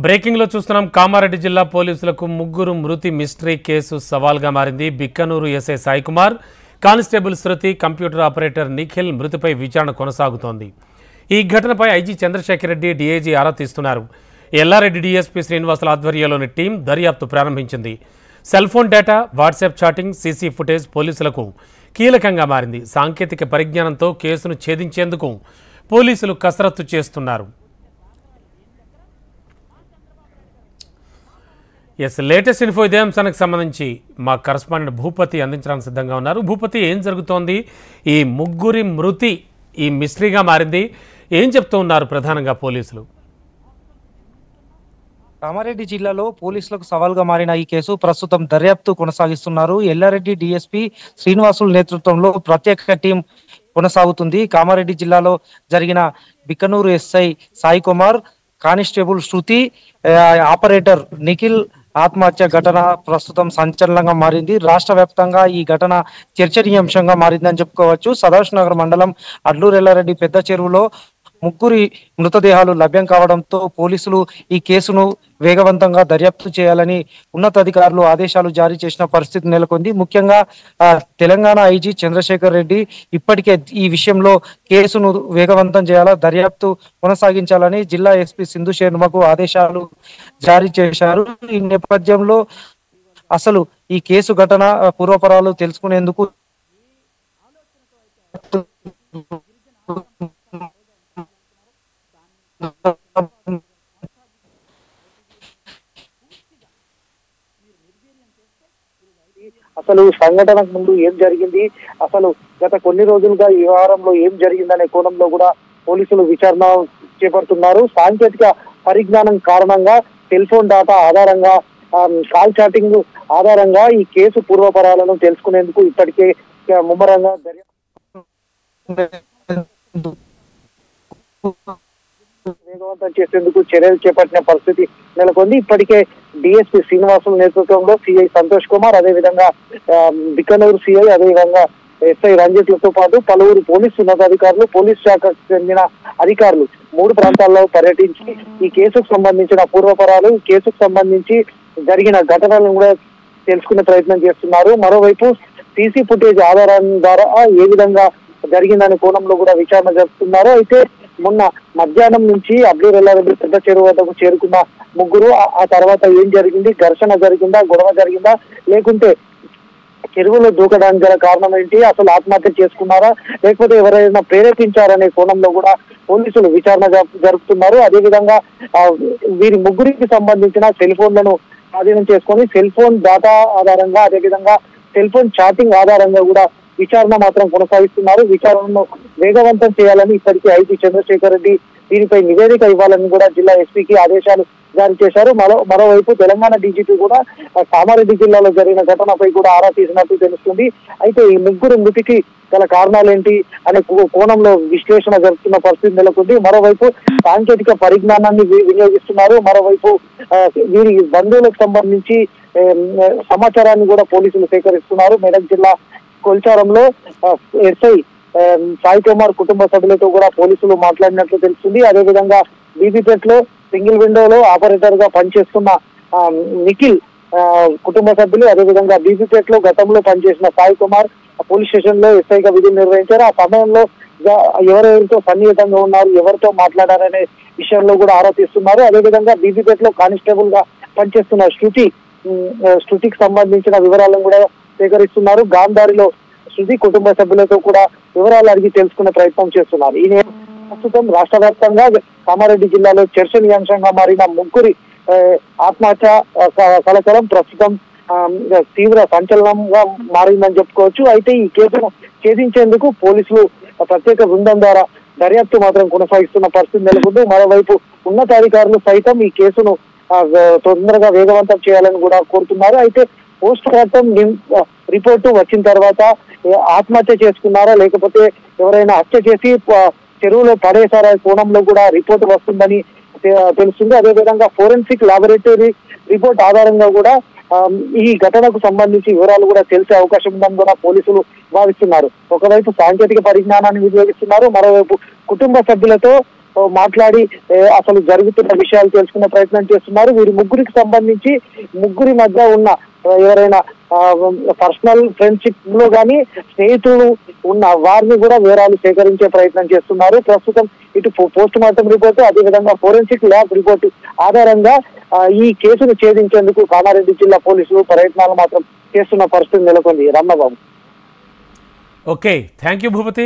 Breaking లో చూస్తున్నాం. కామారెడ్డి జిల్లా పోలీసులకు ముగ్గురు మృతి మిస్టరీ కేసు సవాల్గా మారింది. బిక్కనూరు ఎస్ఐ సాయి కుమార్, కానిస్టేబుల్ శృతి, కంప్యూటర్ ఆపరేటర్ నిఖిల్ మృతిపై విచారణ కొనసాగుతోంది. ఈ ఘటనపై ఐజీ చంద్రశేఖర్ రెడ్డి, డీఐజీ ఆరా తీస్తున్నారు. ఎల్లారెడ్డి డీఎస్పీ శ్రీనివాసుల ఆధ్వర్యంలోని టీం దర్యాప్తు ప్రారంభించింది. Cell phone data, WhatsApp chatting, CC footage పోలీసులకు కీలకంగా మారింది. సాంకేతిక పరిజ్ఞానంతో కేసును ఛేదించేందుకు పోలీసులు కసరత్తు చేస్తున్నారు. లేటెస్ట్ ఇన్ఫో ఇదే అంశానికి సంబంధించి మా కరస్పాండెంట్ భూపతి అందించడానికి సిద్ధంగా ఉన్నారు. భూపతి, ఏం జరుగుతోంది? ఈ ముగ్గురి మృతి ఈ మిస్టరీగా మారింది. ఏం చెప్తూ ఉన్నారు ప్రధానంగా పోలీసులు? కామారెడ్డి జిల్లాలో పోలీసులకు సవాల్గా మారిన ఈ కేసు ప్రస్తుతం దర్యాప్తు కొనసాగిస్తున్నారు. ఎల్లారెడ్డి డీఎస్పీ శ్రీనివాసుల నేతృత్వంలో ప్రత్యేక టీం కొనసాగుతుంది. కామారెడ్డి జిల్లాలో జరిగిన బిక్కనూరు ఎస్ఐ సాయి కుమార్, కానిస్టేబుల్ శృతి, ఆపరేటర్ నిఖిల్ ఆత్మహత్య ఘటన ప్రస్తుతం సంచలనంగా మారింది. రాష్ట్ర వ్యాప్తంగా ఈ ఘటన చర్చనీయాంశంగా మారిందని చెప్పుకోవచ్చు. సదాశివనగర్ మండలం అడ్లూరు ఎల్లారెడ్డి పెద్ద చెరువులో ముగ్గురి మృతదేహాలు లభ్యం కావడంతో పోలీసులు ఈ కేసును వేగవంతంగా దర్యాప్తు చేయాలని ఉన్నతాధికారులు ఆదేశాలు జారీ చేసిన పరిస్థితి నెలకొంది. ముఖ్యంగా తెలంగాణ ఐజీ చంద్రశేఖర్ రెడ్డి ఇప్పటికే ఈ విషయంలో కేసును వేగవంతం చేయాలా, దర్యాప్తు కొనసాగించాలని జిల్లా ఎస్పీ సింధు శర్మకు ఆదేశాలు జారీ చేశారు. ఈ నేపథ్యంలో అసలు ఈ కేసు ఘటన పూర్వపరాలు తెలుసుకునేందుకు అసలు సంఘటనకు ముందు ఏం జరిగింది, అసలు గత కొన్ని రోజులుగా ఈ వ్యవహారంలో ఏం జరిగిందనే కోణంలో కూడా పోలీసులు విచారణ చేపడుతున్నారు. సాంకేతిక పరిజ్ఞానం కారణంగా సెల్ ఫోన్ డేటా ఆధారంగా, కాల్ చాటింగ్ ఆధారంగా ఈ కేసు పూర్వపరాలను తెలుసుకునేందుకు ఇప్పటికే ముమ్మరంగా వేగవంతం చేసేందుకు చర్యలు చేపట్టిన పరిస్థితి నెలకొంది. ఇప్పటికే డిఎస్పీ శ్రీనివాసుల నేతృత్వంలో సిఐ సంతోష్ కుమార్, అదేవిధంగా బిక్కనూరు సిఐ, అదేవిధంగా ఎస్ఐ రంజిత్లతో పాటు పలువురు పోలీసు ఉన్నతాధికారులు, పోలీస్ శాఖకు చెందిన అధికారులు 3 ప్రాంతాల్లో పర్యటించి ఈ కేసుకు సంబంధించిన పూర్వపరాలు, ఈ కేసుకు సంబంధించి జరిగిన ఘటనలను కూడా తెలుసుకునే ప్రయత్నం చేస్తున్నారు. మరోవైపు సీసీ ఫుటేజ్ ఆధారం ద్వారా ఏ విధంగా జరిగిందనే కోణంలో కూడా విచారణ జరుపుతున్నారు. అయితే మొన్న మధ్యాహ్నం నుంచి అడ్లూరు ఎల్లారెడ్డి పెద్ద చెరువు వద్దకు చేరుకున్న ముగ్గురు ఆ తర్వాత ఏం జరిగింది, ఘర్షణ జరిగిందా, గొడవ జరిగిందా, లేకుంటే చెరువులో దూకడానికి గల కారణం ఏంటి, అసలు ఆత్మహత్య చేసుకున్నారా, లేకపోతే ఎవరైనా ప్రేరేపించారనే కోణంలో కూడా పోలీసులు విచారణ జరుపుతున్నారు. అదేవిధంగా వీరి ముగ్గురికి సంబంధించిన సెల్ ఫోన్లను స్వాధీనం చేసుకొని సెల్ ఫోన్ డేటా ఆధారంగా, అదేవిధంగా సెల్ ఫోన్ చాటింగ్ ఆధారంగా కూడా విచారణ మాత్రం కొనసాగిస్తున్నారు. విచారణను వేగవంతం చేయాలని ఇప్పటికీ ఐజీ చంద్రశేఖర్ రెడ్డి దీనిపై నివేదిక ఇవ్వాలని కూడా జిల్లా ఎస్పీకి ఆదేశాలు జారీ చేశారు. మరోవైపు తెలంగాణ డీజీపీ కూడా కామారెడ్డి జిల్లాలో జరిగిన ఘటనపై కూడా ఆరా తీసినట్టు తెలుస్తుంది. అయితే ఈ ముగ్గురు మృతికి గల కారణాలేంటి అనే కోణంలో విశ్లేషణ జరుపుతున్న పరిస్థితి నెలకొంది. మరోవైపు సాంకేతిక పరిజ్ఞానాన్ని వినియోగిస్తున్నారు. మరోవైపు వీరి బంధువులకు సంబంధించి సమాచారాన్ని కూడా పోలీసులు సేకరిస్తున్నారు. మెదక్ జిల్లా కొల్చారంలో ఎస్ఐ సాయి కుమార్ కుటుంబ సభ్యులతో కూడా పోలీసులు మాట్లాడినట్లు తెలుస్తుంది. అదేవిధంగా బీబీపేటలో సింగిల్ విండోలో ఆపరేటర్ గా పనిచేస్తున్న నిఖిల్ కుటుంబ సభ్యులు, అదేవిధంగా బీబీపేటలో గతంలో పనిచేసిన సాయి కుమార్ పోలీస్ స్టేషన్ లో ఎస్ఐగా విధులు నిర్వహించారు. ఆ సమయంలో ఎవరెవరితో సన్నిహితంగా ఉన్నారు, ఎవరితో మాట్లాడారనే విషయంలో కూడా ఆరా తీస్తున్నారు. అదేవిధంగా బీబీపేటలో కానిస్టేబుల్ గా పనిచేస్తున్న శృతికి సంబంధించిన వివరాలను కూడా సేకరిస్తున్నారు. గాంధారిలో శృతి కుటుంబ సభ్యులతో కూడా వివరాలు అడిగి తెలుసుకునే ప్రయత్నం చేస్తున్నారు. ఈ ప్రస్తుతం రాష్ట్ర వ్యాప్తంగా కామారెడ్డి జిల్లాలో చర్చనీయాంశంగా మారిన ముగ్గురి ఆత్మహత్య కలకలం ప్రస్తుతం తీవ్ర సంచలనంగా మారిందని చెప్పుకోవచ్చు. అయితే ఈ కేసును ఛేదించేందుకు పోలీసులు ప్రత్యేక బృందం ద్వారా దర్యాప్తు మాత్రం కొనసాగిస్తున్న పరిస్థితి నెలకొంది. మరోవైపు ఉన్నతాధికారులు సైతం ఈ కేసును తొందరగా వేగవంతం చేయాలని కూడా కోరుతున్నారు. అయితే పోస్ట్ మార్టం రిపోర్టు వచ్చిన తర్వాత ఆత్మహత్య చేసుకున్నారా, లేకపోతే ఎవరైనా హత్య చేసి చెరువులో పడేశారా కోణంలో కూడా రిపోర్టు వస్తుందని తెలుస్తుంది. అదేవిధంగా ఫోరెన్సిక్ లాబొరేటరీ రిపోర్ట్ ఆధారంగా కూడా ఈ ఘటనకు సంబంధించి వివరాలు కూడా తెలిసే అవకాశం ఉందని కూడా పోలీసులు భావిస్తున్నారు. ఒకవైపు సాంకేతిక పరిజ్ఞానాన్ని వినియోగిస్తున్నారు, మరోవైపు కుటుంబ సభ్యులతో మాట్లాడి అసలు జరుగుతున్న విషయాలు తెలుసుకునే ప్రయత్నం చేస్తున్నారు. వీరి ముగ్గురికి సంబంధించి ముగ్గురి మధ్య ఉన్న ఎవరైనా పర్సనల్ ఫ్రెండ్షిప్ లో గానీ స్నేహితులు ఉన్న వారిని కూడా వివరాలు సేకరించే ప్రయత్నం చేస్తున్నారు. ప్రస్తుతం ఇటు పోస్ట్ మార్టం రిపోర్టు అదేవిధంగా ఫోరెన్సిక్ ల్యాబ్ రిపోర్టు ఆధారంగా ఈ కేసును ఛేదించేందుకు కామారెడ్డి జిల్లా పోలీసులు ప్రయత్నాలు మాత్రం చేస్తున్న పరిస్థితి నెలకొంది. Ramana Babu. Okay, thank you Bhupathi.